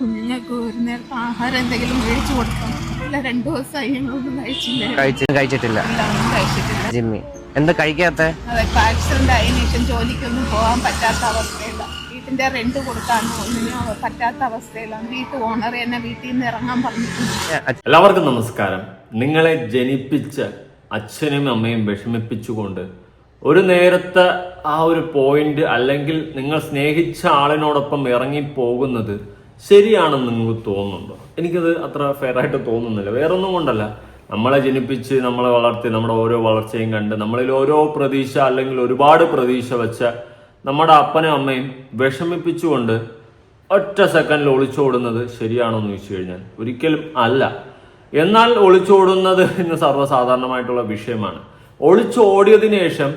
കുഞ്ഞുങ്ങൾക്ക് ഒരു നേരത്തെ ആഹാരം എന്തെങ്കിലും മേടിച്ചു കൊടുക്കണം. ഇല്ല, 2 ദിവസമായി ഞങ്ങളൊന്നും കഴിച്ചിട്ടില്ല. ജിമ്മി എന്താ കഴിക്കാത്ത? അതൊക്കെ ആക്സിഡന്റ് ആയതിനേഷം ജോലിക്കൊന്നും പോകാൻ പറ്റാത്ത അവസ്ഥയില്ല. വീട്ടിന്റെ റെന്റ് കൊടുക്കാനോ ഒന്നിനും പറ്റാത്ത അവസ്ഥയിലാണ്. ഓണർ എന്നെ വീട്ടിൽ നിന്ന് ഇറങ്ങാൻ പറഞ്ഞിട്ടുണ്ട്. എല്ലാവർക്കും നമസ്കാരം. നിങ്ങളെ ജനിപ്പിച്ച അച്ഛനും അമ്മയും വിഷമിപ്പിച്ചുകൊണ്ട് ഒരു നേരത്തെ ആ ഒരു പോയിന്റ് അല്ലെങ്കിൽ നിങ്ങൾ സ്നേഹിച്ച ആളിനോടൊപ്പം ഇറങ്ങി പോകുന്നത് ശരിയാണെന്ന് നിങ്ങൾക്ക് തോന്നുന്നുണ്ടോ? എനിക്കത് അത്ര ഫെയർ ആയിട്ട് തോന്നുന്നില്ല. വേറൊന്നും കൊണ്ടല്ല, നമ്മളെ ജനിപ്പിച്ച് നമ്മളെ വളർത്തി നമ്മുടെ ഓരോ വളർച്ചയും കണ്ട് നമ്മളിൽ ഓരോ പ്രതീക്ഷ അല്ലെങ്കിൽ ഒരുപാട് പ്രതീക്ഷ വെച്ച നമ്മുടെ അപ്പനും അമ്മയും വിഷമിപ്പിച്ചുകൊണ്ട് ഒറ്റ സെക്കൻഡിൽ ഒളിച്ചോടുന്നത് ശരിയാണോ എന്ന് ചോദിച്ചു കഴിഞ്ഞാൽ ഒരിക്കലും അല്ല. എന്നാൽ ഒളിച്ചോടുന്നത് ഇന്ന് സർവ്വസാധാരണമായിട്ടുള്ള വിഷയമാണ്. ഒളിച്ചോടിയതിനു ശേഷം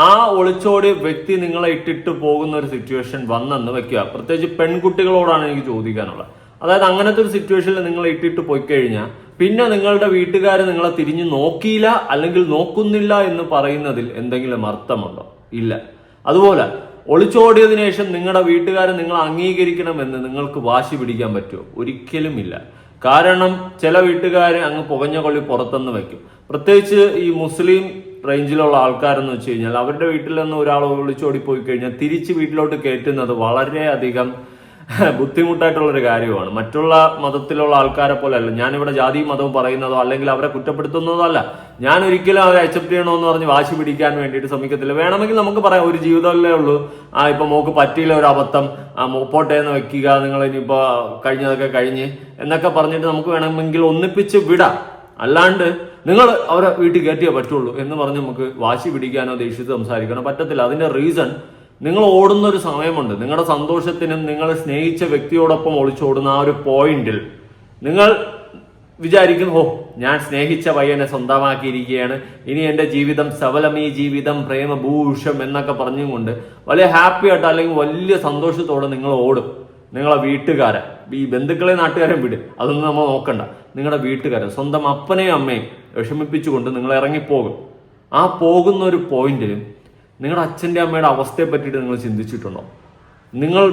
ആ ഒളിച്ചോടിയ വ്യക്തി നിങ്ങളെ ഇട്ടിട്ട് പോകുന്ന ഒരു സിറ്റുവേഷൻ വന്നെന്ന് വെക്കുക. പ്രത്യേകിച്ച് പെൺകുട്ടികളോടാണ് എനിക്ക് ചോദിക്കാനുള്ളത്. അതായത് അങ്ങനത്തെ ഒരു സിറ്റുവേഷനിൽ നിങ്ങൾ ഇട്ടിട്ട് പോയി കഴിഞ്ഞാൽ പിന്നെ നിങ്ങളുടെ വീട്ടുകാർ നിങ്ങളെ തിരിഞ്ഞു നോക്കിയില്ല അല്ലെങ്കിൽ നോക്കുന്നില്ല എന്ന് പറയുന്നതിൽ എന്തെങ്കിലും അർത്ഥമുണ്ടോ? ഇല്ല. അതുപോലെ ഒളിച്ചോടിയതിനു ശേഷം നിങ്ങളുടെ വീട്ടുകാരെ നിങ്ങൾ അംഗീകരിക്കണമെന്ന് നിങ്ങൾക്ക് വാശി പിടിക്കാൻ പറ്റുമോ? ഒരിക്കലും ഇല്ല. കാരണം ചില വീട്ടുകാർ അങ്ങ് പുകഞ്ഞ കൊള്ളി പുറത്തുനിന്ന് വെക്കും. പ്രത്യേകിച്ച് ഈ മുസ്ലിം റേഞ്ചിലുള്ള ആൾക്കാരെന്ന് വെച്ച് കഴിഞ്ഞാൽ അവരുടെ വീട്ടിൽ നിന്ന് ഒരാൾ ഒളിച്ചോടി പോയി കഴിഞ്ഞാൽ തിരിച്ച് വീട്ടിലോട്ട് കയറ്റുന്നത് വളരെയധികം ബുദ്ധിമുട്ടായിട്ടുള്ളൊരു കാര്യമാണ്. മറ്റുള്ള മതത്തിലുള്ള ആൾക്കാരെ പോലെ അല്ല. ഞാനിവിടെ ജാതി മതവും പറയുന്നതോ അല്ലെങ്കിൽ അവരെ കുറ്റപ്പെടുത്തുന്നതോ അല്ല. ഞാൻ ഒരിക്കലും അവരെ അക്സെപ്റ്റ് ചെയ്യണമെന്ന് പറഞ്ഞ് വാശി പിടിക്കാൻ വേണ്ടിയിട്ട് ശ്രമിക്കത്തില്ല. വേണമെങ്കിൽ നമുക്ക് പറയാം, ഒരു ജീവിതമല്ലേ ഉള്ളൂ, ഇപ്പൊ മോക്ക് പറ്റിയില്ല ഒരു അബദ്ധം, പോട്ടേന്ന് വെക്കുക, നിങ്ങൾ ഇനിയിപ്പോ കഴിഞ്ഞതൊക്കെ കഴിഞ്ഞ് എന്നൊക്കെ പറഞ്ഞിട്ട് നമുക്ക് വേണമെങ്കിൽ ഒന്നിപ്പിച്ച് വിടാം. അല്ലാണ്ട് നിങ്ങൾ അവരെ വീട്ടിൽ കയറ്റിയേ പറ്റുള്ളൂ എന്ന് പറഞ്ഞ് നമുക്ക് വാശി പിടിക്കാനോ ദേഷ്യത്തിൽ സംസാരിക്കാനോ പറ്റത്തില്ല. അതിന്റെ റീസൺ, നിങ്ങൾ ഓടുന്ന ഒരു സമയമുണ്ട്. നിങ്ങളുടെ സന്തോഷത്തിനും നിങ്ങൾ സ്നേഹിച്ച വ്യക്തിയോടൊപ്പം ഒളിച്ചോടുന്ന ആ ഒരു പോയിന്റിൽ നിങ്ങൾ വിചാരിക്കും, ഞാൻ സ്നേഹിച്ച പയ്യനെ സ്വന്തമാക്കിയിരിക്കുകയാണ്, ഇനി എൻ്റെ ജീവിതം സഫലമീ ജീവിതം പ്രേമഭൂഷം എന്നൊക്കെ പറഞ്ഞുകൊണ്ട് വലിയ ഹാപ്പി ആയിട്ട് അല്ലെങ്കിൽ വലിയ സന്തോഷത്തോടെ നിങ്ങൾ ഓടും. നിങ്ങളെ വീട്ടുകാരെ, ഈ ബന്ധുക്കളെ നാട്ടുകാരെ വിട്, അതൊന്നും നമ്മൾ നോക്കണ്ട. നിങ്ങളുടെ വീട്ടുകാരെ, സ്വന്തം അപ്പനെയും അമ്മയും വിഷമിപ്പിച്ചുകൊണ്ട് നിങ്ങൾ ഇറങ്ങിപ്പോകും. ആ പോകുന്ന ഒരു പോയിന്റിലും നിങ്ങളുടെ അച്ഛൻ്റെ അമ്മയുടെ അവസ്ഥയെ പറ്റിയിട്ട് നിങ്ങൾ ചിന്തിച്ചിട്ടുണ്ടോ? നിങ്ങൾ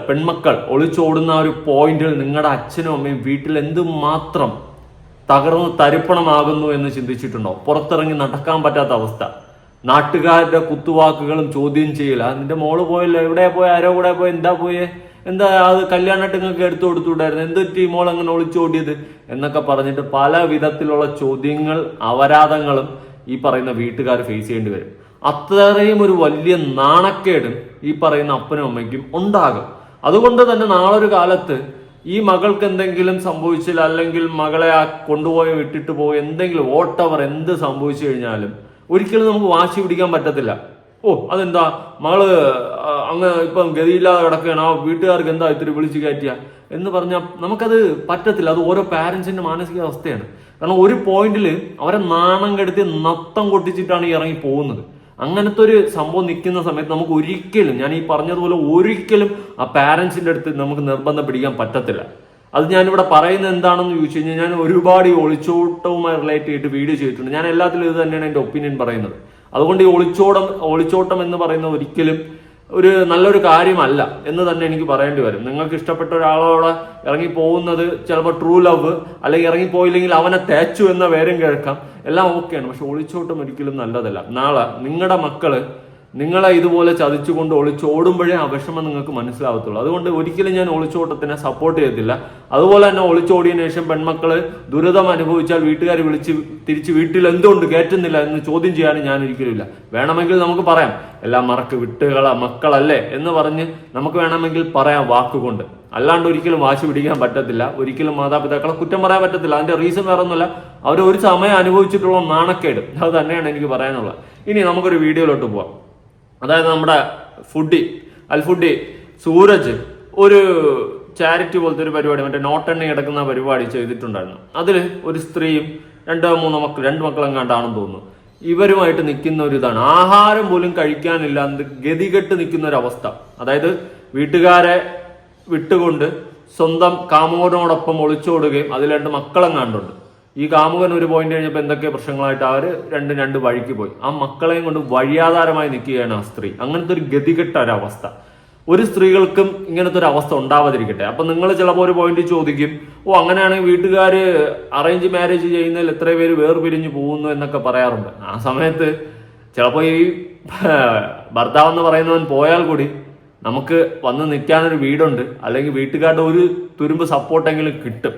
പെൺമക്കൾ ഒളിച്ചോടുന്ന ഒരു പോയിന്റിൽ നിങ്ങളുടെ അച്ഛനും അമ്മയും വീട്ടിൽ എന്തുമാത്രം തകർന്ന് തരിപ്പണമാകുന്നു എന്ന് ചിന്തിച്ചിട്ടുണ്ടോ? പുറത്തിറങ്ങി നടക്കാൻ പറ്റാത്ത അവസ്ഥ, നാട്ടുകാരുടെ കുത്തുവാക്കുകളും ചോദ്യം ചെയ്യില്ല. നിന്റെ മോള് പോയല്ലോ, എവിടെ പോയി, ആരോ കൂടെ പോയി, എന്താ അത് കല്യാണമായിട്ട് നിങ്ങൾക്ക് എടുത്തു കൊടുത്തുവിടായിരുന്നു, എന്തൊരു മോൾ അങ്ങനെ ഒളിച്ചോടിയത് എന്നൊക്കെ പറഞ്ഞിട്ട് പല വിധത്തിലുള്ള ചോദ്യങ്ങൾ അപരാധങ്ങളും ഈ പറയുന്ന വീട്ടുകാർ ഫേസ് ചെയ്യേണ്ടി വരും. അത്രയും ഒരു വലിയ നാണക്കേടും ഈ പറയുന്ന അപ്പനും അമ്മയ്ക്കും ഉണ്ടാകും. അതുകൊണ്ട് തന്നെ നാളൊരു കാലത്ത് ഈ മകൾക്ക് എന്തെങ്കിലും സംഭവിച്ചില്ല, അല്ലെങ്കിൽ മകളെ കൊണ്ടുപോയി വിട്ടിട്ട് പോയി എന്തെങ്കിലും വോട്ടവർ എന്ത് സംഭവിച്ചു കഴിഞ്ഞാലും ഒരിക്കലും നമുക്ക് വാശി പിടിക്കാൻ പറ്റത്തില്ല. അതെന്താ മകള് അങ്ങ് ഇപ്പം ഗതിയില്ലാതെ കിടക്കുകയാണ്, ആ വീട്ടുകാർക്ക് എന്താ ഇത്തിരി വിളിച്ചു കയറ്റിയ എന്ന് പറഞ്ഞാൽ നമുക്കത് പറ്റത്തില്ല. അത് ഓരോ പാരന്റ്സിന്റെ മാനസികാവസ്ഥയാണ്. കാരണം ഒരു പോയിന്റിൽ അവരെ നാണം കെടുത്തി നത്തം കൊട്ടിച്ചിട്ടാണ് ഈ ഇറങ്ങി പോകുന്നത്. അങ്ങനത്തെ ഒരു സംഭവം നിൽക്കുന്ന സമയത്ത് നമുക്ക് ഒരിക്കലും, ഞാൻ ഈ പറഞ്ഞതുപോലെ ഒരിക്കലും ആ പാരന്റ്സിന്റെ അടുത്ത് നമുക്ക് നിർബന്ധം പിടിക്കാൻ പറ്റത്തില്ല. അത് ഞാനിവിടെ പറയുന്നത് എന്താണെന്ന് ചോദിച്ചു കഴിഞ്ഞാൽ, ഞാൻ ഒരുപാട് ഈ ഒളിച്ചോട്ടവുമായി റിലേറ്റ് ചെയ്തിട്ട് വീഡിയോ ചെയ്തിട്ടുണ്ട്. ഞാൻ എല്ലാത്തിലും ഇത് തന്നെയാണ് എൻ്റെ ഒപ്പീനിയൻ പറയുന്നത്. അതുകൊണ്ട് ഈ ഒളിച്ചോട്ടം എന്ന് പറയുന്നത് ഒരിക്കലും ഒരു നല്ലൊരു കാര്യമല്ല എന്ന് തന്നെ എനിക്ക് പറയേണ്ടി വരും. നിങ്ങൾക്ക് ഇഷ്ടപ്പെട്ട ഒരാളോട് ഇറങ്ങി പോകുന്നത് ചിലപ്പോൾ ട്രൂ ലവ്, അല്ലെങ്കിൽ ഇറങ്ങിപ്പോയില്ലെങ്കിൽ അവനെ തേച്ചു എന്ന പേരും കേൾക്കാം, എല്ലാം ഓക്കെയാണ്. പക്ഷെ ഒളിച്ചോട്ടം ഒരിക്കലും നല്ലതല്ല. നാളെ നിങ്ങളുടെ മക്കള് നിങ്ങളെ ഇതുപോലെ ചതിച്ചുകൊണ്ട് ഒളിച്ചോടുമ്പോഴേ ആ വിഷമം നിങ്ങൾക്ക് മനസ്സിലാവത്തുള്ളൂ. അതുകൊണ്ട് ഒരിക്കലും ഞാൻ ഒളിച്ചോട്ടത്തിനെ സപ്പോർട്ട് ചെയ്യത്തില്ല. അതുപോലെ തന്നെ ഒളിച്ചോടിയതിനു ശേഷം പെൺമക്കള് ദുരിതം അനുഭവിച്ചാൽ വീട്ടുകാർ വിളിച്ച് തിരിച്ച് വീട്ടിൽ എന്തുകൊണ്ട് കയറ്റുന്നില്ല എന്ന് ചോദ്യം ചെയ്യാനും ഞാൻ ഒരിക്കലും ഇല്ല. വേണമെങ്കിൽ നമുക്ക് പറയാം, എല്ലാം മറക്ക് വിട്ടുകള മക്കളല്ലേ എന്ന് പറഞ്ഞ് നമുക്ക് വേണമെങ്കിൽ പറയാം വാക്കുകൊണ്ട്. അല്ലാണ്ട് ഒരിക്കലും വാശി പിടിക്കാൻ പറ്റത്തില്ല. ഒരിക്കലും മാതാപിതാക്കളെ കുറ്റം പറയാൻ പറ്റത്തില്ല. അതിന്റെ റീസൺ വേറെ ഒന്നുമില്ല, അവർ ഒരു സമയം അനുഭവിച്ചിട്ടുള്ള നാണക്കേട്. അത് തന്നെയാണ് എനിക്ക് പറയാനുള്ളത്. ഇനി നമുക്കൊരു വീഡിയോയിലോട്ട് പോവാം. അതായത് നമ്മുടെ അൽഫുഡി സൂരജ് ഒരു ചാരിറ്റി പോലത്തെ ഒരു പരിപാടി, മറ്റേ നോട്ടെണ്ണി കിടക്കുന്ന പരിപാടി ചെയ്തിട്ടുണ്ടായിരുന്നു. അതിൽ ഒരു സ്ത്രീയും 2 മക്കളെങ്ങാണ്ടാണെന്ന് തോന്നുന്നു, ഇവരുമായിട്ട് നിൽക്കുന്ന ഒരു ഇതാണ്. ആഹാരം പോലും കഴിക്കാനില്ലാണ്ട് ഗതികെട്ട് നിൽക്കുന്ന ഒരു അവസ്ഥ. അതായത് വീട്ടുകാരെ വിട്ടുകൊണ്ട് സ്വന്തം കാമുകനോടൊപ്പം ഒളിച്ചോടുകയും അതിൽ 2 മക്കളെങ്ങാണ്ടുണ്ട്. ഈ കാമുകൻ ഒരു പോയിന്റ് കഴിഞ്ഞപ്പോൾ എന്തൊക്കെ പ്രശ്നങ്ങളായിട്ട് അവര് രണ്ട് വഴിക്ക് പോയി. ആ മക്കളെയും കൊണ്ട് വഴിയാധാരമായി നിൽക്കുകയാണ് ആ സ്ത്രീ. അങ്ങനത്തെ ഒരു ഗതികെട്ട ഒരവസ്ഥ. ഒരു സ്ത്രീകൾക്കും ഇങ്ങനത്തെ ഒരു അവസ്ഥ ഉണ്ടാവാതിരിക്കട്ടെ. അപ്പൊ നിങ്ങൾ ചിലപ്പോൾ ഒരു പോയിന്റ് ചോദിക്കും, അങ്ങനെയാണെങ്കിൽ വീട്ടുകാര് അറേഞ്ച് മാരേജ് ചെയ്യുന്നതിൽ എത്ര പേര് വേർപിരിഞ്ഞു പോകുന്നു എന്നൊക്കെ പറയാറുണ്ട്. ആ സമയത്ത് ചിലപ്പോൾ ഈ ഭർത്താവ് എന്ന് പറയുന്നവൻ പോയാൽ കൂടി നമുക്ക് വന്ന് നിൽക്കാനൊരു വീടുണ്ട്, അല്ലെങ്കിൽ വീട്ടുകാരുടെ ഒരു തുരുമ്പ് സപ്പോർട്ടെങ്കിലും കിട്ടും.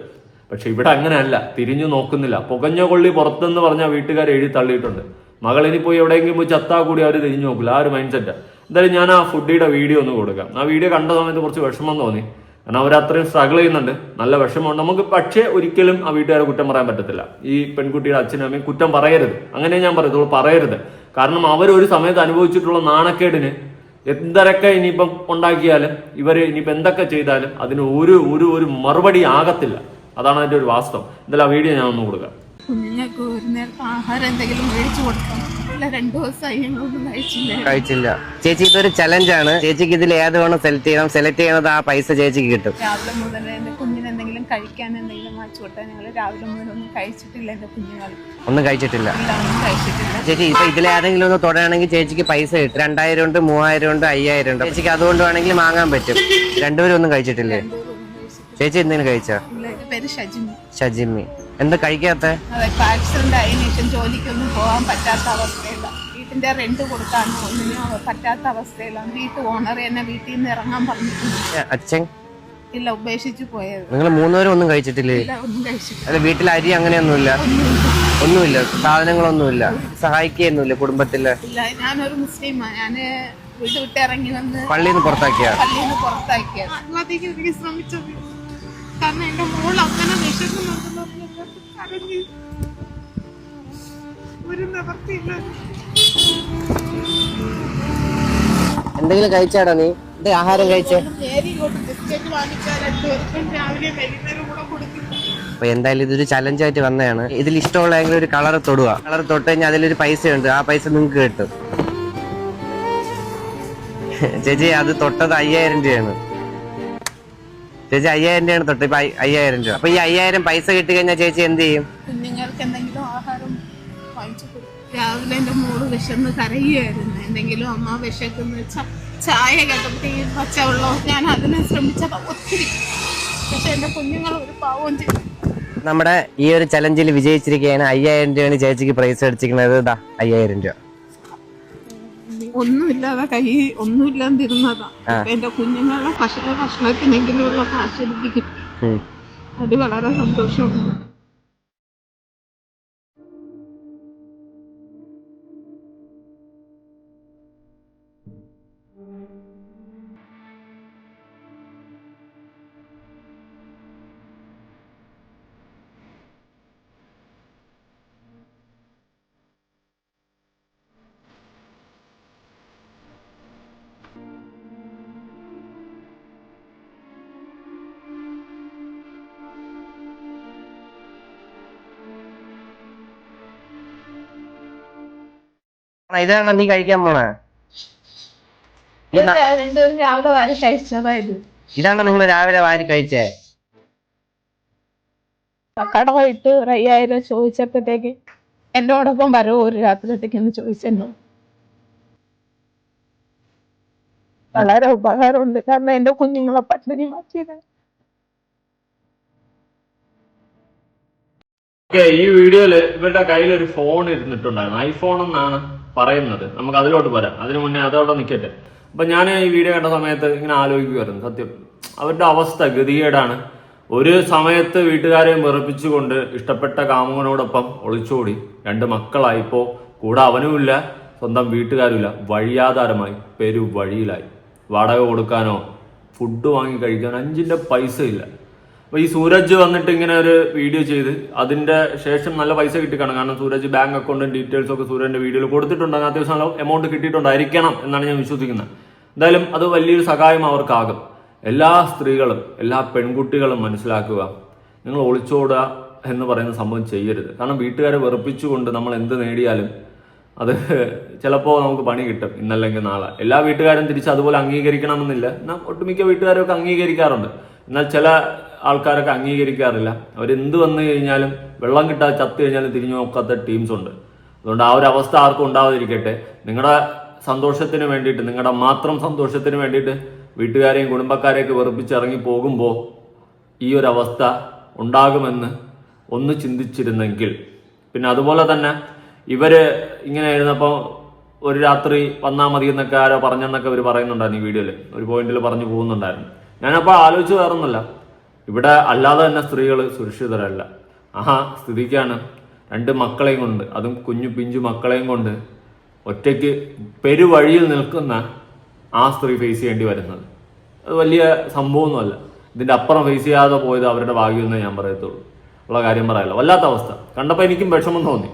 പക്ഷെ ഇവിടെ അങ്ങനെയല്ല, തിരിഞ്ഞു നോക്കുന്നില്ല. പുകഞ്ഞ കൊള്ളി പുറത്തെന്ന് പറഞ്ഞാൽ വീട്ടുകാർ എഴുതി തള്ളിയിട്ടുണ്ട്. മകൾ ഇനി പോയി എവിടെയെങ്കിലും പോയി ചത്താ കൂടി അവർ തിരിഞ്ഞു നോക്കില്ല. ആ ഒരു മൈൻഡ് സെറ്റ്. എന്തായാലും ഞാൻ ആ ഫുഡിയുടെ വീഡിയോ ഒന്ന് കൊടുക്കാം. ആ വീഡിയോ കണ്ട സമയത്ത് കുറച്ച് വിഷമം തോന്നി, കാരണം അവർ അത്രയും സ്ട്രഗിൾ ചെയ്യുന്നുണ്ട്, നല്ല വിഷമമുണ്ട് നമുക്ക്. പക്ഷേ ഒരിക്കലും ആ വീട്ടുകാരെ കുറ്റം പറയാൻ പറ്റത്തില്ല. ഈ പെൺകുട്ടിയുടെ അച്ഛനും അമ്മയും കുറ്റം പറയരുത്, അങ്ങനെ ഞാൻ പറയത്തുള്ളൂ, പറയരുത്. കാരണം അവരൊരു സമയത്ത് അനുഭവിച്ചിട്ടുള്ള നാണക്കേടിന് എന്തൊക്കെ ഇനിയിപ്പം ഉണ്ടാക്കിയാലും ഇവര് ഇനിയിപ്പോൾ എന്തൊക്കെ ചെയ്താലും അതിന് ഒരു മറുപടി ആകത്തില്ല. അതാണ് അതിന്റെ ഒരു വാസ്തവം. എന്തായാലും ആ വീഡിയോ ഞാൻ ഒന്ന് കൊടുക്കാം. കുഞ്ഞുങ്ങൾക്ക് ഒരു നേരത്തെ ആഹാരം എന്തെങ്കിലും മേടിച്ചു കൊടുക്കണം. ഇല്ല, 2 ദിവസമായി ഞങ്ങളൊന്നും കഴിച്ചില്ല. ചേച്ചി ഇതൊരു ചലഞ്ചാണ്. ചേച്ചിക്ക് ഇതിൽ ഏത് വേണം സെലക്ട് ചെയ്യണം. സെലക്ട് ചെയ്യണത് ആ പൈസ ചേച്ചിക്ക് കിട്ടും. രാവിലെ മുതൽ എന്റെ കുഞ്ഞിന് എന്തെങ്കിലും കഴിക്കാൻ എന്തെങ്കിലും വാങ്ങിച്ചു കൊടുത്താൽ ഞങ്ങൾ രാവിലെ മുതൽ ഒന്നും കഴിച്ചിട്ടില്ല. എന്റെ കുഞ്ഞുങ്ങൾ ഒന്നും കഴിച്ചിട്ടില്ല. ഒന്നും കഴിച്ചിട്ടില്ല. ചേച്ചി ഇപ്പൊ ഇതിലേതെങ്കിലും ഒന്ന് തുടങ്ങണമെങ്കിൽ ചേച്ചിക്ക് പൈസ കിട്ടും. 2000 ഉണ്ട്, 3000 ഉണ്ട്, 5000 ഉണ്ട്. ചേച്ചിക്ക് അതുകൊണ്ട് വേണമെങ്കിൽ വാങ്ങാൻ പറ്റും. രണ്ടുപേരും ഒന്നും കഴിച്ചിട്ടില്ലേ? ചേച്ചി എന്തെങ്കിലും കഴിച്ചാ? പേര് ഷജിമി. എന്താ കഴിക്കാത്ത? അതെ, ആക്സിഡന്റ് ആയതിനു ശേഷം ജോലിക്കൊന്നും പോകാൻ പറ്റാത്ത അവസ്ഥയിലാണ്. വീട്ടിന്റെ റെന്റ് കൊടുക്കാനോ ഒന്നിനും പറ്റാത്ത അവസ്ഥയിലാണ്. വീട്ടു ഓണർ എന്നെ വീട്ടിൽ നിന്ന് ഇറങ്ങാൻ പറഞ്ഞിട്ടുണ്ട്. അച്ഛൻ ഇല്ല, ഉപേക്ഷിച്ചു പോയത്. നിങ്ങൾ 3 പേരും ഒന്നും കഴിച്ചിട്ടില്ലേ? ഒന്നും കഴിച്ചിട്ടില്ല. അല്ല, വീട്ടിൽ അരി അങ്ങനെയൊന്നുമില്ല, ഒന്നുമില്ല, സാധനങ്ങളൊന്നുമില്ല, സഹായിക്കുകയൊന്നുമില്ല കുടുംബത്തില്? ഇല്ല, ഞാനൊരു മുസ്ലിമാണ്. ഞാന് വീട് വിട്ട് ഇറങ്ങി വന്ന് പള്ളിയിൽ നിന്ന് പുറത്താക്കിയത്. ആത്മഹത്യക്ക് എനിക്ക് ശ്രമിച്ചത്. കാരണം എന്റെ മോൾ അങ്ങനെ വിശക്കുന്നുണ്ടെന്ന് കരഞ്ഞ് ഒരു നിവർത്തിയില്ല. എന്തെങ്കിലും കഴിച്ചാടാ നീ? ആഹാരം കഴിച്ചേ? ബിസ്ക്കറ്റ് വാങ്ങിച്ചാൽ 2 ദിവസം രാവിലെ വൈകുന്നേരം കൂടെ കൊടുക്കുന്നു. അപ്പൊ എന്തായാലും ഇതൊരു ചലഞ്ചായിട്ട് വന്നതാണ്. ഇതിൽ ഇഷ്ടമുള്ള ഏതെങ്കിലും ഒരു കളർ തൊടുക. കളർ തൊട്ട് കഴിഞ്ഞാൽ അതിലൊരു പൈസ ഉണ്ട്, ആ പൈസ നിങ്ങൾക്ക് കിട്ടും. ചേച്ചി അത് തൊട്ടത് 5000 രൂപയാണ്. ചേച്ചി 5000 രൂപയാണ് തൊട്ട്. ഇപ്പൊ 5000 രൂപ. അപ്പൊ ഈ 5000 പൈസ കിട്ടി കഴിഞ്ഞാൽ ചേച്ചി എന്ത് ചെയ്യും? കുഞ്ഞുങ്ങൾക്ക് എന്തെങ്കിലും ആഹാരം വാങ്ങിച്ചു കൊടുക്കും. രാവിലെ എന്റെ മോള് വിശന്ന് കരയുമായിരുന്നു. എന്തെങ്കിലും അമ്മ വിശക്കെന്ന് വെച്ചാൽ ചായ കേട്ടപ്പോഴത്തേക്കും പച്ചവെള്ളം ഞാൻ അതിനെ ശ്രമിച്ചത് ഒത്തിരി. പക്ഷെ എന്റെ കുഞ്ഞുങ്ങൾ ഒരു പാവം ചെയ്തു. നമ്മുടെ ഈ ഒരു ചലഞ്ചിൽ വിജയിച്ചിരിക്കുകയാണ്. 5000 രൂപയാണ് ചേച്ചിക്ക് പ്രൈസ് അടിച്ചിരിക്കുന്നത്. 5000 രൂപ ഒന്നുമില്ലാതെ ഒന്നുമില്ലാതിരുന്നതാ. എന്റെ കുഞ്ഞുങ്ങളെ ഭക്ഷണത്തിനെങ്കിലുള്ള കാശ് എനിക്ക് കിട്ടും. അത് വളരെ സന്തോഷമുണ്ട്. ഇതാണ് നീ കഴിക്കാൻ പോണേ? രാവിലെ വാരി കഴിച്ചതായത്. ഇതാണ് നിങ്ങൾ രാവിലെ വാരി കഴിച്ചേ? കടമായിട്ട് 5000 ചോദിച്ചപ്പോഴത്തേക്ക് എന്നോടൊപ്പം വരവോ ഒരു രാത്രിത്തേക്കെന്ന് ചോദിച്ചെന്നോ. വളരെ ഉപകാരമുണ്ട്. കാരണം എന്റെ കുഞ്ഞുങ്ങളെ പട്ടിണി മാറ്റിയത്. ഈ വീഡിയോയില് ഇവരുടെ കയ്യിൽ ഒരു ഫോൺ ഇരുന്നിട്ടുണ്ടായിരുന്നു. ഐഫോൺ എന്നാണ് പറയുന്നത്. നമുക്ക് അതിലോട്ട് വരാം. അതിനു മുന്നേ അതോടെ നിൽക്കട്ടെ. അപ്പൊ ഞാൻ ഈ വീഡിയോ കണ്ട സമയത്ത് ഇങ്ങനെ ആലോചിക്കുമായിരുന്നു, സത്യം അവരുടെ അവസ്ഥ ഗതികേടാണ്. ഒരു സമയത്ത് വീട്ടുകാരെ വെറുപ്പിച്ചുകൊണ്ട് ഇഷ്ടപ്പെട്ട കാമുകനോടൊപ്പം ഒളിച്ചോടി 2 മക്കളായിപ്പോ കൂടെ അവനുമില്ല, സ്വന്തം വീട്ടുകാരുമില്ല, വഴിയാധാരമായി വഴിയിലായി. വാടക കൊടുക്കാനോ ഫുഡ് വാങ്ങി കഴിക്കാനോ 5 പൈസ ഇല്ല. അപ്പൊ ഈ സൂരജ് വന്നിട്ട് ഇങ്ങനെ ഒരു വീഡിയോ ചെയ്ത് അതിന്റെ ശേഷം നല്ല പൈസ കിട്ടിക്കാണും. കാരണം സൂരജ് ബാങ്ക് അക്കൗണ്ടും ഡീറ്റെയിൽസും ഒക്കെ സൂരജിന്റെ വീഡിയോയിൽ കൊടുത്തിട്ടുണ്ട്. അത്യാവശ്യം നല്ല എമൗണ്ട് കിട്ടിയിട്ടുണ്ടായിരിക്കണം എന്നാണ് ഞാൻ വിശ്വസിക്കുന്നത്. എന്തായാലും അത് വലിയൊരു സഹായം അവർക്കാകും. എല്ലാ സ്ത്രീകളും എല്ലാ പെൺകുട്ടികളും മനസ്സിലാക്കുക, നിങ്ങൾ ഒളിച്ചോടുക എന്ന് പറയുന്ന സംഭവം ചെയ്യരുത്. കാരണം വീട്ടുകാരെ വെറുപ്പിച്ചുകൊണ്ട് നമ്മൾ എന്ത് നേടിയാലും അത് ചിലപ്പോൾ നമുക്ക് പണി കിട്ടും ഇന്നല്ലെങ്കിൽ നാളെ. എല്ലാ വീട്ടുകാരും തിരിച്ച് അതുപോലെ അംഗീകരിക്കണമെന്നില്ല. എന്നാൽ ഒട്ടുമിക്ക വീട്ടുകാരൊക്കെ അംഗീകരിക്കാറുണ്ട്. എന്നാൽ ചില ആൾക്കാരൊക്കെ അംഗീകരിക്കാറില്ല. അവരെന്ത് വന്നു കഴിഞ്ഞാലും വെള്ളം കിട്ടാതെ ചത്തു കഴിഞ്ഞാലും തിരിഞ്ഞു നോക്കാത്ത ടീംസ് ഉണ്ട്. അതുകൊണ്ട് ആ ഒരു അവസ്ഥ ആർക്കും ഉണ്ടാവാതിരിക്കട്ടെ. നിങ്ങളുടെ സന്തോഷത്തിന് വേണ്ടിയിട്ട്, നിങ്ങളുടെ മാത്രം സന്തോഷത്തിന് വേണ്ടിയിട്ട് വീട്ടുകാരെയും കുടുംബക്കാരെയൊക്കെ വെറുപ്പിച്ചിറങ്ങി പോകുമ്പോൾ ഈ ഒരു അവസ്ഥ ഉണ്ടാകുമെന്ന് ഒന്ന് ചിന്തിച്ചിരുന്നെങ്കിൽ. പിന്നെ അതുപോലെ തന്നെ ഇവര് ഇങ്ങനെ എഴുന്നപ്പോൾ ഒരു രാത്രി വന്നാൽ മതി എന്നൊക്കെ ആരോ പറഞ്ഞെന്നൊക്കെ ഇവർ പറയുന്നുണ്ടായിരുന്നു. ഈ വീഡിയോയിൽ ഒരു പോയിന്റിൽ പറഞ്ഞു പോകുന്നുണ്ടായിരുന്നു. ഞാനപ്പോൾ ആലോചിച്ച് വേറൊന്നുമല്ല, ഇവിടെ അല്ലാതെ തന്നെ സ്ത്രീകൾ സുരക്ഷിതരല്ല. സ്ഥിതിക്കാണ് 2 മക്കളെയും കൊണ്ട്, അതും കുഞ്ഞു പിഞ്ചു മക്കളെയും കൊണ്ട് ഒറ്റയ്ക്ക് പെരുവഴിയിൽ നിൽക്കുന്ന ആ സ്ത്രീ ഫേസ് ചെയ്യേണ്ടി വരുന്നത്. അത് വലിയ സംഭവമൊന്നുമല്ല. ഇതിൻ്റെ അപ്പുറം ഫേസ് ചെയ്യാതെ പോയത് അവരുടെ ഭാഗ്യമെന്നേ ഞാൻ പറയത്തുള്ളൂ. ഉള്ള കാര്യം പറയാമല്ലോ. വല്ലാത്ത അവസ്ഥ കണ്ടപ്പോൾ എനിക്കും വിഷമം തോന്നി.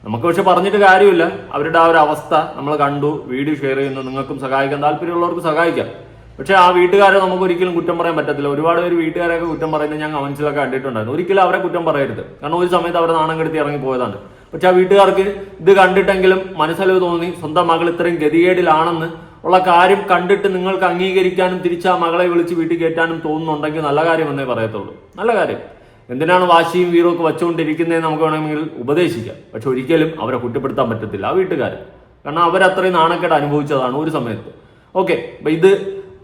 നമുക്ക് പക്ഷെ പറഞ്ഞിട്ട് കാര്യമില്ല. അവരുടെ ആ ഒരു അവസ്ഥ നമ്മൾ കണ്ടു, വീഡിയോ ഷെയർ ചെയ്യുന്നു. നിങ്ങൾക്കും സഹായിക്കാൻ താല്പര്യമുള്ളവർക്ക് സഹായിക്കാം. പക്ഷെ ആ വീട്ടുകാരെ നമുക്ക് ഒരിക്കലും കുറ്റം പറയാൻ പറ്റത്തില്ല. ഒരുപാട് പേര് വീട്ടുകാരെയൊക്കെ കുറ്റം പറയുന്നത് ഞാൻ കമന്റ്സിലൊക്കെ കണ്ടിട്ടുണ്ടായിരുന്നു. ഒരിക്കലും അവരെ കുറ്റം പറയരുത്. കാരണം ഒരു സമയത്ത് അവരെ നാണം കെടുത്തി ഇറങ്ങി പോയതാണ്. പക്ഷെ ആ വീട്ടുകാർക്ക് ഇത് കണ്ടിട്ടെങ്കിലും മനസ്സലിവ് തോന്നി സ്വന്തം മകൾ ഇത്രയും ഗതികേടിലാണെന്ന് ഉള്ള കാര്യം കണ്ടിട്ട് നിങ്ങൾക്ക് അംഗീകരിക്കാനും തിരിച്ച് ആ മകളെ വിളിച്ച് വീട്ടിൽ കയറ്റാനും തോന്നുന്നുണ്ടെങ്കിൽ നല്ല കാര്യമെന്നേ പറയത്തുള്ളൂ. നല്ല കാര്യം. എന്തിനാണ് വാശിയും വീറും ഒക്കെ വെച്ചുകൊണ്ടിരിക്കുന്നതെന്ന് നമുക്ക് വേണമെങ്കിൽ ഉപദേശിക്കാം. പക്ഷെ ഒരിക്കലും അവരെ കുറ്റപ്പെടുത്താൻ പറ്റത്തില്ല ആ വീട്ടുകാർ. കാരണം അവരത്രയും നാണക്കേട് അനുഭവിച്ചതാണ് ഒരു സമയത്ത്. ഓക്കെ, അപ്പൊ ഇത്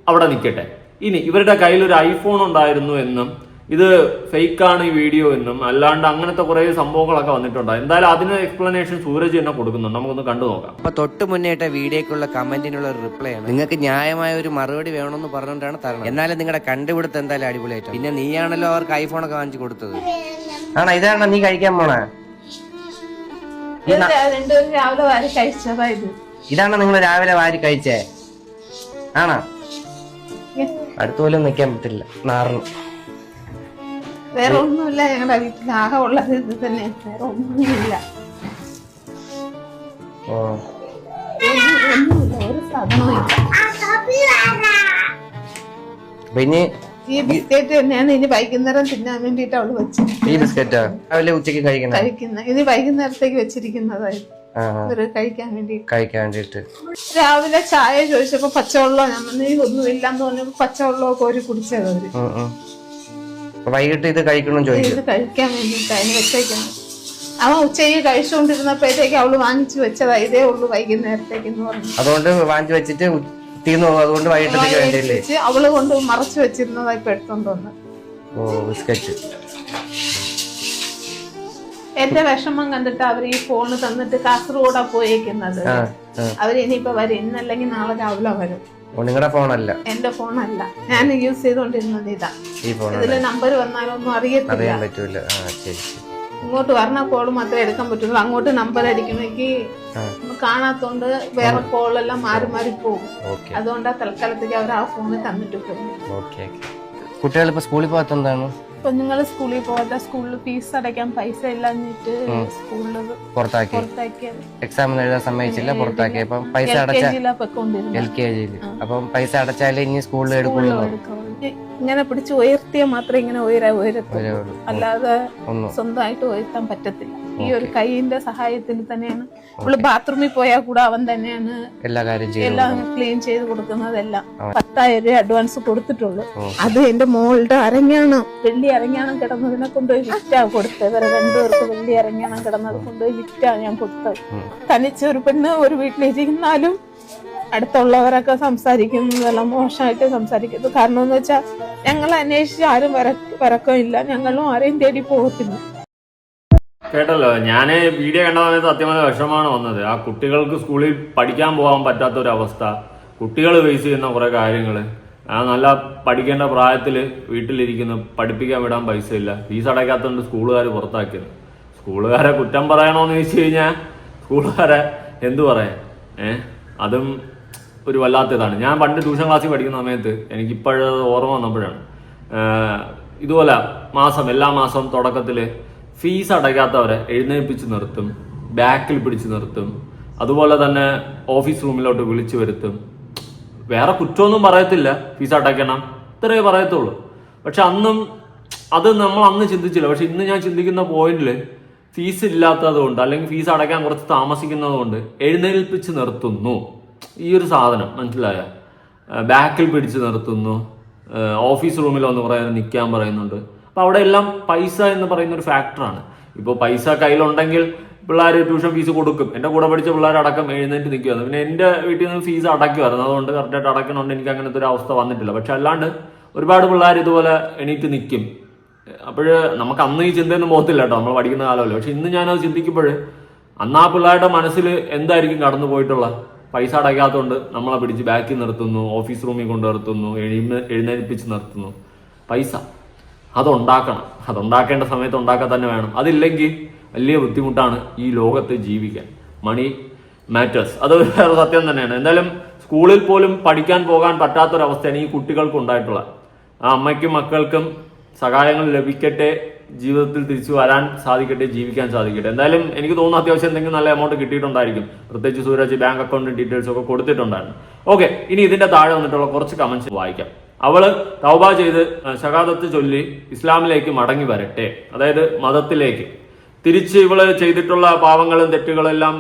അവിടെ നിൽക്കട്ടെ. ഇനി ഇവരുടെ കയ്യിൽ ഒരു ഐഫോൺ ഉണ്ടായിരുന്നു എന്നും ഇത് ഫേക്കാണ് ഈ വീഡിയോ എന്നും അല്ലാണ്ട് അങ്ങനത്തെ കുറെ സംഭവങ്ങളൊക്കെ വന്നിട്ടുണ്ട്. എന്തായാലും അതിന് എക്സ്പ്ലനേഷൻ സൂരജ് തന്നെ കൊടുക്കുന്നുണ്ട്. നമുക്കൊന്ന് കണ്ടു നോക്കാം. അപ്പൊ തൊട്ട് മുന്നേറ്റ വീഡിയോക്കുള്ള കമന്റിനുള്ള ഒരു റിപ്ലൈ ആണ്. നിങ്ങൾക്ക് ന്യായമായ ഒരു മറുപടി വേണമെന്ന് പറഞ്ഞുകൊണ്ടാണ് തരണം. എന്നാലും നിങ്ങളുടെ കണ്ടുപിടുത്തം എന്തായാലും അടിപൊളിയായിട്ട്. പിന്നെ നീയാണല്ലോ അവർക്ക് ഐഫോൺ ഒക്കെ വാങ്ങിച്ചു കൊടുത്തത്. ആണോ? ഇതാണോ നീ കഴിക്കാൻ പോണേ? രാവിലെ വാരി കഴിച്ചതായത്. ഇതാണോ നിങ്ങൾ രാവിലെ വാരി കഴിച്ചേ? ആണോ? അടുത്ത പോലും നിൽക്കാൻ പറ്റില്ല, നാറുന്നു. വേറെ ഒന്നുമില്ല. ഞങ്ങളുടെ വീട്ടിൽ ആകെ ഉള്ളത് ഇത് തന്നെ. വേറെ ഒന്നുമില്ല. ഒന്നുമില്ല, ഒരു സാധനവും. പിന്നെ ഈ ബിസ്ക്കറ്റ് തന്നെയാണ് ഇനി വൈകുന്നേരം തിന്നാൻ വേണ്ടിട്ട് അവള് വെച്ചത്. ഈ ബിസ്ക്കറ്റാ രാവിലെ ഉച്ചയ്ക്ക് കഴിക്കുന്ന ഇനി വൈകുന്നേരത്തേക്ക് വെച്ചിരിക്കുന്നതായിരുന്നു കഴിക്കാൻ വേണ്ടിട്ട്. രാവിലെ ചായ ചോദിച്ചപ്പോ പച്ചവെള്ളം, ഞാൻ ഒന്നുമില്ലെന്ന് പറഞ്ഞപ്പോ പച്ചവെള്ളമൊക്കെ ഒരു കുടിച്ചത് അവര്. വൈകിട്ട് ഇത് കഴിക്കണം ചോദിച്ചു. കഴിക്കാൻ വേണ്ടിട്ട് അതിന് വെച്ചേക്കാണ്. അവൻ ഉച്ചയ്ക്ക് കഴിച്ചുകൊണ്ടിരുന്നപ്പോഴത്തേക്ക് അവള് വാങ്ങിച്ചു വെച്ചതാ. ഇതേ ഉള്ളു വൈകുന്നേരത്തേക്ക് പറഞ്ഞു. അതുകൊണ്ട് വാങ്ങിച്ചു വെച്ചിട്ട് തീർന്നു. അതുകൊണ്ട് വൈകിട്ടത്തേക്ക് വേണ്ടിയില്ലേ അവള് കൊണ്ട് മറച്ചു വെച്ചിരുന്നതാ ഇപ്പൊ എടുത്തോണ്ട് വന്ന്. ബിസ്ക്കറ്റ്. എന്റെ വിഷമം കണ്ടിട്ട് അവര് ഈ ഫോണ് തന്നിട്ട് കാസർഗോഡാ പോയേക്കുന്നത്. അവര് ഇനിയിപ്പോ വരും. ഇന്നല്ലെങ്കിൽ നാളെ രാവിലെ വരും. നിങ്ങളുടെ ഫോണല്ല? എന്റെ ഫോണല്ല, ഞാൻ യൂസ് ചെയ്തോണ്ടിരുന്നത് ഇതാ. ഇതില് നമ്പർ വന്നാലൊന്നും അറിയത്തില്ല. ഇങ്ങോട്ട് വരണ കോള് മാത്രമേ എടുക്കാൻ പറ്റുള്ളൂ. അങ്ങോട്ട് നമ്പർ അടിക്കണമെങ്കിൽ കാണാത്തോണ്ട് വേറെ കോളെല്ലാം മാറി പോകും. അതുകൊണ്ടാ തൽക്കാലത്തേക്ക് അവർ ആ ഫോണ് തന്നിട്ട് പോകും. കുട്ടികൾ ഇപ്പൊ സ്കൂളിൽ പോകാത്ത എന്താണ്? കുഞ്ഞുങ്ങള് സ്കൂളിൽ പോകാത്ത, സ്കൂളിൽ ഫീസ് അടയ്ക്കാൻ പൈസ ഇല്ലാഞ്ഞിട്ട് സ്കൂളിൽ പുറത്താക്കി. എക്സാം എഴുതാൻ സമ്മതിച്ചില്ല, പുറത്താക്കി. അപ്പം പൈസ LKG. അപ്പം പൈസ അടച്ചാലേ ഇനി സ്കൂളിൽ എടുക്കുള്ളൂ. ഇങ്ങനെ പിടിച്ച് ഉയർത്തിയാൽ മാത്രമേ ഇങ്ങനെ ഉയരത്തുള്ളൂ. അല്ലാതെ സ്വന്തമായിട്ട് ഉയർത്താൻ പറ്റത്തില്ല. ഈ ഒരു കൈയിന്റെ സഹായത്തിന് തന്നെയാണ്. ഇവള് ബാത്റൂമിൽ പോയാൽ കൂടെ അവൻ തന്നെയാണ് എല്ലാം ക്ലീൻ ചെയ്ത് കൊടുക്കുന്നതെല്ലാം. 10,000 രൂപ അഡ്വാൻസ് കൊടുത്തിട്ടുള്ളൂ. അത് എന്റെ മോളുടെ അരങ്ങാണം, വെള്ളി അരങ്ങാണം കിടന്നതിനെ കൊണ്ടുപോയി വിറ്റാ കൊടുത്തത്. ഇവരെ 2 പേർക്ക് വെള്ളി അരങ്ങാണം കിടന്നത് കൊണ്ടുപോയി വിറ്റാ ഞാൻ കൊടുത്തത്. തനിച്ച് ഒരു പെണ്ണ് ഒരു വീട്ടിലിരിക്കുന്നാലും അടുത്തുള്ളവരൊക്കെ സംസാരിക്കുന്നതെല്ലാം മോശമായിട്ട് സംസാരിക്കുന്നത്. കാരണം എന്ന് വെച്ചാൽ ഞങ്ങൾ അന്വേഷിച്ച് ആരും വരക്കമില്ല, ഞങ്ങളും ആരെയും തേടി പോകത്തില്ല. കേട്ടല്ലോ, ഞാൻ വീഡിയോ കണ്ട സമയത്ത് സത്യമായ വിഷമമാണ് വന്നത്. ആ കുട്ടികൾക്ക് സ്കൂളിൽ പഠിക്കാൻ പോകാൻ പറ്റാത്ത ഒരു അവസ്ഥ, കുട്ടികൾ ഫേസ് ചെയ്യുന്ന കുറെ കാര്യങ്ങൾ. നല്ല പഠിക്കേണ്ട പ്രായത്തിൽ വീട്ടിലിരിക്കുന്നു, പഠിപ്പിക്കാൻ വിടാൻ പൈസ ഇല്ല, ഫീസ് അടയ്ക്കാത്തതുകൊണ്ട് സ്കൂളുകാർ പുറത്താക്കിയത്. സ്കൂളുകാരെ കുറ്റം പറയണോന്ന് ചോദിച്ചു കഴിഞ്ഞാൽ സ്കൂളുകാരെ എന്തു പറയാൻ? അതും ഒരു വല്ലാത്തതാണ്. ഞാൻ പണ്ട് ട്യൂഷൻ ക്ലാസ്സിൽ പഠിക്കുന്ന സമയത്ത് എനിക്കിപ്പോഴത് ഓർമ്മ വന്നപ്പോഴാണ് ഇതുപോലെ എല്ലാ മാസവും തുടക്കത്തിൽ ഫീസ് അടയ്ക്കാത്തവരെ എഴുന്നേൽപ്പിച്ച് നിർത്തും, ബാക്കിൽ പിടിച്ച് നിർത്തും. അതുപോലെ തന്നെ ഓഫീസ് റൂമിലോട്ട് വിളിച്ചു വരുത്തും. വേറെ കുറ്റമൊന്നും പറയത്തില്ല, ഫീസ് അടയ്ക്കണം ഇത്രയേ പറയത്തുള്ളൂ. പക്ഷെ അത് നമ്മൾ അന്ന് ചിന്തിച്ചില്ല. പക്ഷെ ഇന്ന് ഞാൻ ചിന്തിക്കുന്ന പോയിന്റിൽ ഫീസ് ഇല്ലാത്തത് കൊണ്ട് അല്ലെങ്കിൽ ഫീസ് അടയ്ക്കാൻ കുറച്ച് താമസിക്കുന്നത് കൊണ്ട് എഴുന്നേൽപ്പിച്ച് നിർത്തുന്നു. ഈ ഒരു സാധനം മനസ്സിലായ, ബാക്കിൽ പിടിച്ച് നിർത്തുന്നു, ഓഫീസ് റൂമിൽ ഒന്ന് പറയാൻ നിൽക്കാൻ പറയുന്നുണ്ട്. അപ്പോൾ അവിടെ എല്ലാം പൈസ എന്ന് പറയുന്ന ഒരു ഫാക്ടറാണ്. ഇപ്പോൾ പൈസ കയ്യിലുണ്ടെങ്കിൽ പിള്ളേർ ട്യൂഷൻ ഫീസ് കൊടുക്കും. എൻ്റെ കൂടെ പഠിച്ച പിള്ളേരടക്കം എഴുന്നേറ്റ് നിൽക്കുമായിരുന്നു. പിന്നെ എൻ്റെ വീട്ടിൽ നിന്ന് ഫീസ് അടയ്ക്കുമായിരുന്നു. അതുകൊണ്ട് കറക്റ്റായിട്ട് അടയ്ക്കണോണ്ട് എനിക്ക് അങ്ങനത്തെ ഒരു അവസ്ഥ വന്നിട്ടില്ല. പക്ഷെ അല്ലാണ്ട് ഒരുപാട് പിള്ളേർ ഇതുപോലെ എണീറ്റ് നിൽക്കും. അപ്പോഴ് നമുക്ക് അന്ന് ഈ ചിന്തയൊന്നും പോകത്തില്ല കേട്ടോ, നമ്മൾ പഠിക്കുന്ന കാലമല്ലോ. പക്ഷെ ഇന്ന് ഞാനത് ചിന്തിക്കുമ്പോൾ അന്ന് ആ പിള്ളേരുടെ മനസ്സിൽ എന്തായിരിക്കും കടന്നു പോയിട്ടുള്ള, പൈസ അടയ്ക്കാത്തതുകൊണ്ട് നമ്മളെ പിടിച്ച് ബാക്കിൽ നിർത്തുന്നു, ഓഫീസ് റൂമിൽ കൊണ്ട് നിർത്തുന്നു, എഴുന്നേൽപ്പിച്ച് നിർത്തുന്നു. പൈസ അതുണ്ടാക്കേണ്ട സമയത്ത് ഉണ്ടാക്കാൻ തന്നെ വേണം. അതില്ലെങ്കിൽ വലിയ ബുദ്ധിമുട്ടാണ് ഈ ലോകത്ത് ജീവിക്കാൻ. മണി മാറ്റേഴ്സ്, അത് വേറെ സത്യം തന്നെയാണ്. എന്തായാലും സ്കൂളിൽ പോലും പഠിക്കാൻ പോകാൻ പറ്റാത്തൊരവസ്ഥയാണ് ഈ കുട്ടികൾക്ക് ഉണ്ടായിട്ടുള്ളത്. ആ അമ്മയ്ക്കും മക്കൾക്കും സഹായങ്ങൾ ലഭിക്കട്ടെ, ജീവിതത്തിൽ തിരിച്ചു വരാൻ സാധിക്കട്ടെ, ജീവിക്കാൻ സാധിക്കട്ടെ. എന്തായാലും എനിക്ക് തോന്നുന്നു അത്യാവശ്യം എന്തെങ്കിലും നല്ല എമൗണ്ട് കിട്ടിയിട്ടുണ്ടായിരിക്കും. പ്രത്യേകിച്ച് സൂരജ് ബാങ്ക് അക്കൗണ്ട് ഡീറ്റെയിൽസ് ഒക്കെ കൊടുത്തിട്ടുണ്ടായിരുന്നു. ഓക്കെ, ഇനി ഇതിന്റെ താഴെ വന്നിട്ടുള്ള കുറച്ച് കമന്റ്സ് വായിക്കാം. അവള് തൗബ ചെയ്ത് ഷഹാദത്ത് ചൊല്ലി ഇസ്ലാമിലേക്ക് മടങ്ങി വരട്ടെ, അതായത് മതത്തിലേക്ക് തിരിച്ച് ഇവള് ചെയ്തിട്ടുള്ള പാവങ്ങളും തെറ്റുകളും എല്ലാം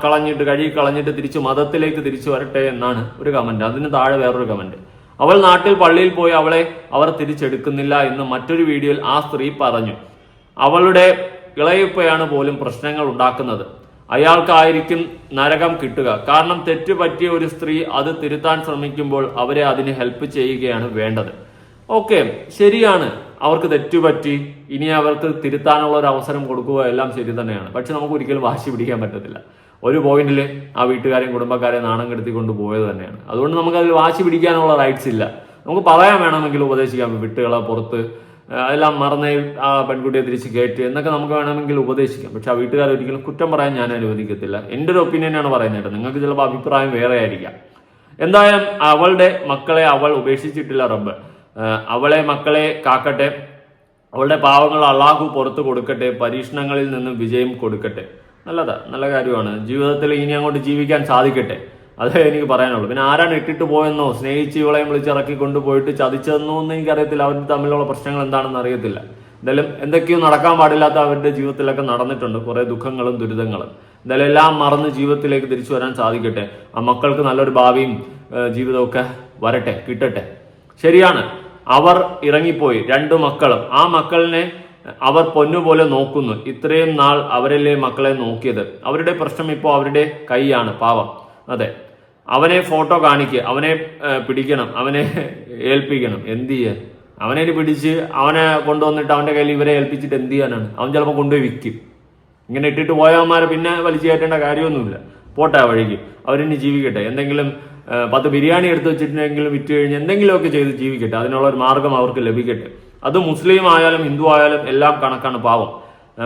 കഴുകി കളഞ്ഞിട്ട് തിരിച്ച് മതത്തിലേക്ക് തിരിച്ചു വരട്ടെ എന്നാണ് ഒരു കമന്റ്. അതിന് താഴെ വേറൊരു കമന്റ്. അവൾ നാട്ടിൽ പള്ളിയിൽ പോയി അവളെ അവർ തിരിച്ചെടുക്കുന്നില്ല എന്ന് മറ്റൊരു വീഡിയോയിൽ ആ സ്ത്രീ പറഞ്ഞു. അവളുടെ ഇളയപ്പയാണ് പോലും പ്രശ്നങ്ങൾ ഉണ്ടാക്കുന്നത്. അയാൾക്കായിരിക്കും നരകം കിട്ടുക. കാരണം തെറ്റ് പറ്റിയ ഒരു സ്ത്രീ അത് തിരുത്താൻ ശ്രമിക്കുമ്പോൾ അവരെ അതിന് ഹെൽപ്പ് ചെയ്യുകയാണ് വേണ്ടത്. ഓക്കെ, ശരിയാണ്, അവർക്ക് തെറ്റുപറ്റി, ഇനി അവർക്ക് തിരുത്താനുള്ള ഒരു അവസരം കൊടുക്കുക, എല്ലാം ശരി തന്നെയാണ്. പക്ഷെ നമുക്ക് ഒരിക്കലും വാശി പിടിക്കാൻ പറ്റത്തില്ല. ഒരു പോയിന്റിൽ ആ വീട്ടുകാരെയും കുടുംബക്കാരെയും നാണം കെടുത്തിക്കൊണ്ട് പോയത് തന്നെയാണ്. അതുകൊണ്ട് നമുക്ക് അതിൽ വാശി പിടിക്കാനുള്ള റൈറ്റ്സ് ഇല്ല. നമുക്ക് പറയാൻ വേണമെങ്കിൽ ഉപദേശിക്കാം, വിട്ടുകളെ പുറത്ത് എല്ലാം മറന്നേ ആ പെൺകുട്ടിയെ തിരിച്ച് കയറ്റി എന്നൊക്കെ നമുക്ക് വേണമെങ്കിൽ ഉപദേശിക്കാം. പക്ഷെ ആ വീട്ടുകാർ ഒരിക്കലും കുറ്റം പറയാൻ ഞാൻ അനുവദിക്കത്തില്ല. എൻ്റെ ഒരു ഒപ്പീനിയനാണ് പറയുന്നത്. നിങ്ങൾക്ക് ചിലപ്പോൾ അഭിപ്രായം വേറെ ആയിരിക്കാം. എന്തായാലും അവളുടെ മക്കളെ അവൾ ഉപേക്ഷിച്ചിട്ടില്ല റബ്ബ്. അവളെ മക്കളെ കാക്കട്ടെ, അവളുടെ പാവങ്ങൾ അള്ളാഹു പുറത്ത് കൊടുക്കട്ടെ, പരീക്ഷണങ്ങളിൽ നിന്ന് വിജയം കൊടുക്കട്ടെ. നല്ല കാര്യമാണ്. ജീവിതത്തിൽ ഇനി അങ്ങോട്ട് ജീവിക്കാൻ സാധിക്കട്ടെ, അതേ എനിക്ക് പറയാനുള്ളൂ. പിന്നെ ആരാണ് ഇട്ടിട്ട് പോയെന്നോ സ്നേഹിച്ച് ഇവളെയും വിളിച്ചിറക്കി കൊണ്ടുപോയിട്ട് ചതിച്ചതെന്നോ ഒന്നും എനിക്കറിയത്തില്ല. അവർ തമ്മിലുള്ള പ്രശ്നങ്ങൾ എന്താണെന്ന് അറിയത്തില്ല. എന്തായാലും എന്തൊക്കെയോ നടക്കാൻ പാടില്ലാത്ത അവരുടെ ജീവിതത്തിലൊക്കെ നടന്നിട്ടുണ്ട്, കുറെ ദുഃഖങ്ങളും ദുരിതങ്ങളും. എന്തായാലും എല്ലാം മറന്ന് ജീവിതത്തിലേക്ക് തിരിച്ചു വരാൻ സാധിക്കട്ടെ. ആ മക്കൾക്ക് നല്ലൊരു ഭാവിയും ജീവിതമൊക്കെ വരട്ടെ, കിട്ടട്ടെ. ശരിയാണ്, അവർ ഇറങ്ങിപ്പോയി, 2 മക്കളും. ആ മക്കളിനെ അവർ പൊന്നുപോലെ നോക്കുന്നു. ഇത്രയും നാൾ അവരല്ലേ മക്കളെ നോക്കിയത്. അവരുടെ പ്രശ്നം ഇപ്പോൾ അവരുടെ കൈയാണ്. പാവം. അതെ, അവനെ ഫോട്ടോ കാണിക്കുക, അവനെ പിടിക്കണം, അവനെ ഏൽപ്പിക്കണം. എന്ത് ചെയ്യാൻ? അവനെ പിടിച്ച് അവനെ കൊണ്ടുവന്നിട്ട് അവന്റെ കയ്യിൽ ഇവരെ ഏൽപ്പിച്ചിട്ട് എന്ത് ചെയ്യാനാണ്? അവൻ ചിലപ്പോൾ കൊണ്ടുപോയി വിൽക്കും. ഇങ്ങനെ ഇട്ടിട്ട് പോയവന്മാരെ പിന്നെ വലിച്ചു കയറ്റേണ്ട കാര്യമൊന്നുമില്ല. പോട്ടെ, വഴിക്ക് അവരിനി ജീവിക്കട്ടെ. എന്തെങ്കിലും 10 ബിരിയാണി എടുത്ത് വെച്ചിട്ടുണ്ടെങ്കിലും വിറ്റ് കഴിഞ്ഞ് എന്തെങ്കിലുമൊക്കെ ചെയ്ത് ജീവിക്കട്ടെ. അതിനുള്ള ഒരു മാർഗം അവർക്ക് ലഭിക്കട്ടെ. അത് മുസ്ലിം ആയാലും ഹിന്ദു ആയാലും എല്ലാം കണക്കാണ്. പാവം,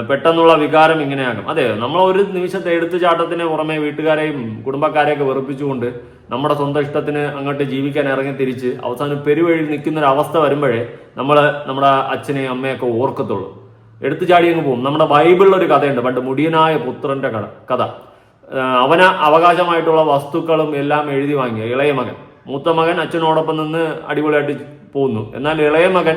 പെട്ടെന്നുള്ള വികാരം ഇങ്ങനെയാകും. അതെ, നമ്മൾ ഒരു നിമിഷത്തെ എടുത്തുചാട്ടത്തിന് പുറമെ വീട്ടുകാരെയും കുടുംബക്കാരെയൊക്കെ വെറുപ്പിച്ചുകൊണ്ട് നമ്മുടെ സ്വന്തം ഇഷ്ടത്തിന് അങ്ങോട്ട് ജീവിക്കാൻ ഇറങ്ങി തിരിച്ച് അവസാനം പെരുവഴിയിൽ നിൽക്കുന്ന ഒരു അവസ്ഥ വരുമ്പോഴേ നമ്മൾ നമ്മുടെ അച്ഛനെയും അമ്മയൊക്കെ ഓർക്കത്തുള്ളൂ. എടുത്തുചാടി അങ്ങ് പോകും. നമ്മുടെ ബൈബിളിലൊരു കഥയുണ്ട്, പണ്ട് മുടിയനായ പുത്രന്റെ കഥ. അവന് അവകാശമായിട്ടുള്ള വസ്തുക്കളും എല്ലാം എഴുതി വാങ്ങിയ ഇളയ മകൻ. മൂത്ത മകൻ അച്ഛനോടൊപ്പം നിന്ന് അടിപൊളിയായിട്ട് പോകുന്നു. എന്നാൽ ഇളയ മകൻ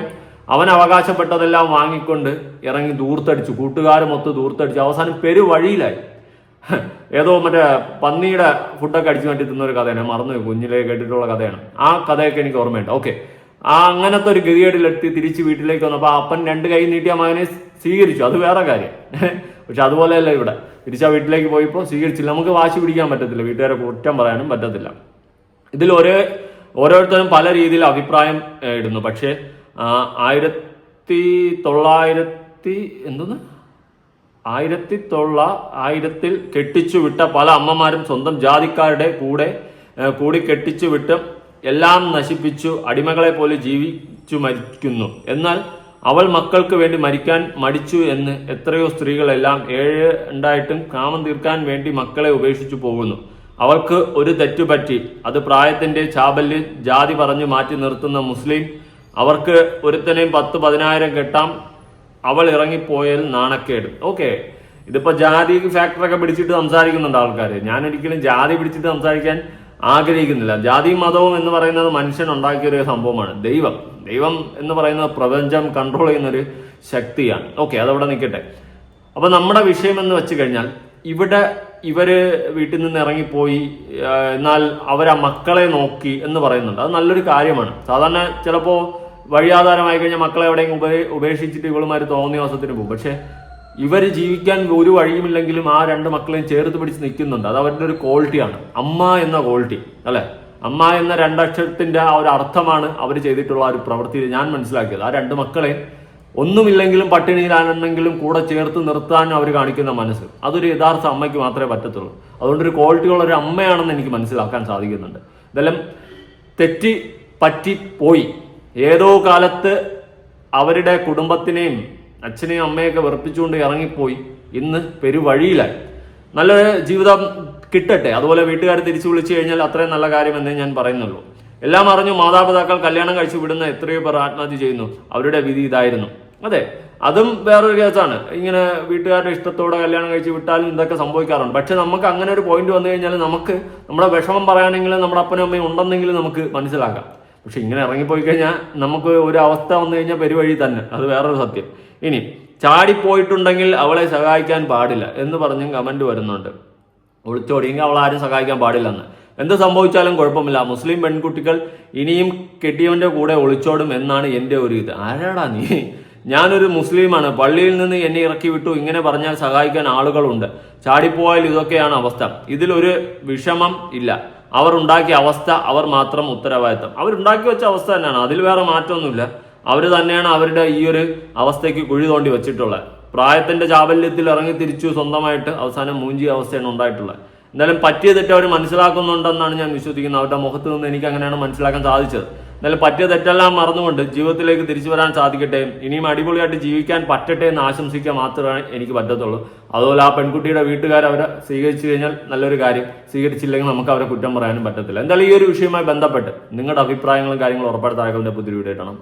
അവൻ അവകാശപ്പെട്ടതെല്ലാം വാങ്ങിക്കൊണ്ട് ഇറങ്ങി ദൂർത്തടിച്ചു. കൂട്ടുകാരുമൊത്ത് ദൂർത്തടിച്ചു. അവസാനം പെരുവഴിയിലായി. ഏതോ മറ്റേ പന്നിയുടെ ഫുഡൊക്കെ അടിച്ചു മാറ്റി തിന്നൊരു കഥയാണ്. മറന്നു, കുഞ്ഞിലെ കേട്ടിട്ടുള്ള കഥയാണ്. ആ കഥയൊക്കെ എനിക്ക് ഓർമ്മയുണ്ട്. ഓക്കെ, ആ അങ്ങനത്തെ ഒരു ഗതികേടിലെത്തി തിരിച്ച് വീട്ടിലേക്ക് വന്നപ്പോൾ അപ്പൻ 2 കൈ നീട്ടിയ മകനെ സ്വീകരിച്ചു. അത് വേറെ കാര്യം. പക്ഷെ അതുപോലെയല്ല ഇവിടെ. തിരിച്ചാ വീട്ടിലേക്ക് പോയപ്പോൾ സ്വീകരിച്ചില്ല. നമുക്ക് വാശി പിടിക്കാൻ പറ്റത്തില്ല, വീട്ടുകാരെ കുറ്റം പറയാനും പറ്റത്തില്ല. ഇതിൽ ഓരോരുത്തരും പല രീതിയിൽ അഭിപ്രായം ഇടുന്നു. പക്ഷേ 1900-ൽ കെട്ടിച്ചു വിട്ട പല അമ്മമാരും സ്വന്തം ജാതിക്കാരുടെ കൂടി കെട്ടിച്ചു വിട്ട് എല്ലാം നശിപ്പിച്ചു അടിമകളെ പോലെ ജീവിച്ചു മരിക്കുന്നു. എന്നാൽ അവൾ മക്കൾക്ക് വേണ്ടി മരിക്കാൻ മടിച്ചു എന്ന് എത്രയോ സ്ത്രീകളെല്ലാം 7 ഉണ്ടായിട്ടും കാമം തീർക്കാൻ വേണ്ടി മക്കളെ ഉപേക്ഷിച്ചു പോകുന്നു. അവൾക്ക് ഒരു തെറ്റുപറ്റി, അത് പ്രായത്തിന്റെ ചാബല്യം, ജാതി പറഞ്ഞു മാറ്റി നിർത്തുന്ന മുസ്ലിം. അവർക്ക് ഒരുത്തനെയും 10-10,000 കെട്ടാം, അവൾ ഇറങ്ങിപ്പോയാൽ നാണക്കേട്. ഓക്കെ, ഇതിപ്പോ ജാതി ഫാക്ടറൊക്കെ പിടിച്ചിട്ട് സംസാരിക്കുന്നുണ്ട് ആൾക്കാർ. ഞാൻ ഒരിക്കലും ജാതി പിടിച്ചിട്ട് സംസാരിക്കാൻ ആഗ്രഹിക്കുന്നില്ല. ജാതിയും മതവും എന്ന് പറയുന്നത് മനുഷ്യൻ ഉണ്ടാക്കിയൊരു സംഭവമാണ്. ദൈവം എന്ന് പറയുന്നത് പ്രപഞ്ചം കൺട്രോൾ ചെയ്യുന്നൊരു ശക്തിയാണ്. ഓക്കെ, അതവിടെ നിൽക്കട്ടെ. അപ്പൊ നമ്മുടെ വിഷയം എന്ന് വെച്ച് കഴിഞ്ഞാൽ, ഇവിടെ ഇവര് വീട്ടിൽ നിന്ന് ഇറങ്ങിപ്പോയി, എന്നാൽ അവരാ മക്കളെ നോക്കി എന്ന് പറയുന്നുണ്ട്. അത് നല്ലൊരു കാര്യമാണ്. സാധാരണ ചിലപ്പോ വഴിയാധാരമായി കഴിഞ്ഞാൽ മക്കളെ എവിടെയെങ്കിലും ഉപേക്ഷിച്ചിട്ട് ഇവളുമാര് തോന്നിയ ദിവസത്തിന് പോകും. പക്ഷെ ഇവർ ജീവിക്കാൻ ഒരു വഴിയുമില്ലെങ്കിലും ആ 2 മക്കളെയും ചേർത്ത് പിടിച്ച് നിൽക്കുന്നുണ്ട്. അത് അവരുടെ ഒരു ക്വാളിറ്റിയാണ്, അമ്മ എന്ന ക്വാളിറ്റി അല്ലെ. അമ്മ എന്ന 2 അക്ഷരത്തിന്റെ ആ ഒരു അർത്ഥമാണ് അവർ ചെയ്തിട്ടുള്ള ആ ഒരു പ്രവൃത്തിയിൽ ഞാൻ മനസ്സിലാക്കിയത്. ആ 2 മക്കളെയും ഒന്നുമില്ലെങ്കിലും പട്ടിണിയിലാണെന്നെങ്കിലും കൂടെ ചേർത്ത് നിർത്താൻ അവർ കാണിക്കുന്ന മനസ്സ്, അതൊരു യഥാർത്ഥ അമ്മയ്ക്ക് മാത്രമേ പറ്റത്തുള്ളൂ. അതുകൊണ്ട് ഒരു ക്വാളിറ്റിയുള്ള ഒരു അമ്മയാണെന്ന് എനിക്ക് മനസ്സിലാക്കാൻ സാധിക്കുന്നുണ്ട്. ഇതെല്ലാം തെറ്റി പറ്റി പോയി. ഏതോ കാലത്ത് അവരുടെ കുടുംബത്തിനെയും അച്ഛനെയും അമ്മയൊക്കെ വെറുപ്പിച്ചുകൊണ്ട് ഇറങ്ങിപ്പോയി. ഇന്ന് പെരുവഴിയിലായി. നല്ലൊരു ജീവിതം കിട്ടട്ടെ. അതുപോലെ വീട്ടുകാർ തിരിച്ചു വിളിച്ചു കഴിഞ്ഞാൽ അത്രയും നല്ല കാര്യമെന്നേ ഞാൻ പറയുന്നുള്ളൂ. എല്ലാം അറിഞ്ഞു മാതാപിതാക്കൾ കല്യാണം കഴിച്ചു വിടുന്ന എത്രയോ പേർ ആത്മഹത്യ ചെയ്യുന്നു. അവരുടെ വിധി ഇതായിരുന്നു. അതെ, അതും വേറൊരു കേസാണ്. ഇങ്ങനെ വീട്ടുകാരുടെ ഇഷ്ടത്തോടെ കല്യാണം കഴിച്ച് വിട്ടാലും ഇതൊക്കെ സംഭവിക്കാറുണ്ട്. പക്ഷെ നമുക്ക് അങ്ങനെ ഒരു പോയിന്റ് വന്നു കഴിഞ്ഞാൽ നമുക്ക് നമ്മുടെ വിഷമം പറയാനെങ്കിലും നമ്മുടെ അപ്പനും അമ്മയും ഉണ്ടെന്നെങ്കിലും നമുക്ക് മനസ്സിലാക്കാം. പക്ഷെ ഇങ്ങനെ ഇറങ്ങിപ്പോയി കഴിഞ്ഞാൽ നമുക്ക് ഒരു അവസ്ഥ വന്നു കഴിഞ്ഞാൽ പെരുവഴി തന്നെ. അത് വേറൊരു സത്യം. ഇനി ചാടിപ്പോയിട്ടുണ്ടെങ്കിൽ അവളെ സഹായിക്കാൻ പാടില്ല എന്ന് പറഞ്ഞും കമന്റ് വരുന്നുണ്ട്. ഒളിച്ചോടിയെങ്കിൽ അവൾ ആരും സഹായിക്കാൻ പാടില്ലെന്ന്. എന്ത് സംഭവിച്ചാലും കുഴപ്പമില്ല, മുസ്ലിം പെൺകുട്ടികൾ ഇനിയും കെട്ടിയവന്റെ കൂടെ ഒളിച്ചോടും എന്നാണ് എൻ്റെ ഒരു ഇത്. ആരാടാ നീ? ഞാനൊരു മുസ്ലിമാണ്, പള്ളിയിൽ നിന്ന് എന്നെ ഇറക്കി വിട്ടു, ഇങ്ങനെ പറഞ്ഞാൽ സഹായിക്കാൻ ആളുകളുണ്ട്. ചാടിപ്പോയാൽ ഇതൊക്കെയാണ് അവസ്ഥ. ഇതിലൊരു വിഷമം ഇല്ല. അവർ ഉണ്ടാക്കിയ അവസ്ഥ അവർ മാത്രം ഉത്തരവാദിത്തം. അവരുണ്ടാക്കി വെച്ച അവസ്ഥ തന്നെയാണ്, അതിൽ വേറെ മാറ്റമൊന്നുമില്ല. അവർ തന്നെയാണ് അവരുടെ ഈ ഒരു അവസ്ഥയ്ക്ക് കുഴി തോണ്ടി വെച്ചിട്ടുള്ളത്. പ്രായത്തിന്റെ ചാബല്യത്തിൽ ഇറങ്ങി തിരിച്ചു സ്വന്തമായിട്ട് അവസാനം മൂഞ്ചിയ അവസ്ഥയാണ് ഉണ്ടായിട്ടുള്ളത്. എന്തായാലും പറ്റിയ തെറ്റ് അവർ മനസ്സിലാക്കുന്നുണ്ടെന്നാണ് ഞാൻ വിശ്വസിക്കുന്നത്. അവരുടെ മുഖത്ത് നിന്ന് എനിക്ക് അങ്ങനെയാണ് മനസ്സിലാക്കാൻ സാധിച്ചത്. എന്നാലും പറ്റിയ തെറ്റെല്ലാം മറന്നുകൊണ്ട് ജീവിതത്തിലേക്ക് തിരിച്ചു വരാൻ സാധിക്കട്ടെ, ഇനിയും അടിപൊളിയായിട്ട് ജീവിക്കാൻ പറ്റട്ടെ എന്ന് ആശംസിക്കാൻ മാത്രമേ എനിക്ക് പറ്റത്തുള്ളൂ. അതുപോലെ ആ പെൺകുട്ടിയുടെ വീട്ടുകാർ അവരെ സ്വീകരിച്ചു കഴിഞ്ഞാൽ നല്ലൊരു കാര്യം, സ്വീകരിച്ചില്ലെങ്കിൽ നമുക്ക് അവരെ കുറ്റം പറയാനും പറ്റത്തില്ല. എന്തായാലും ഈ ഒരു വിഷയവുമായി ബന്ധപ്പെട്ട് നിങ്ങളുടെ അഭിപ്രായങ്ങളും കാര്യങ്ങളും ഉറപ്പായിട്ട് താഴെ പുതിയ വീഡിയോ ഇടണം. ബൈ.